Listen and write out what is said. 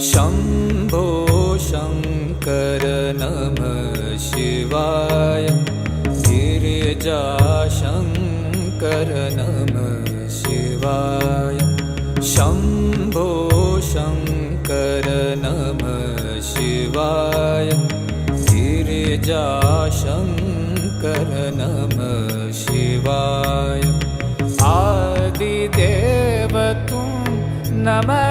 शम्भो शङ्कर नमः शिवाय गिरिजाशङ्कर नमः शिवाय शम्भो शङ्कर नमः शिवाय गिरिजाशङ्कर नमः शिवाय आदिदेव तुम नमः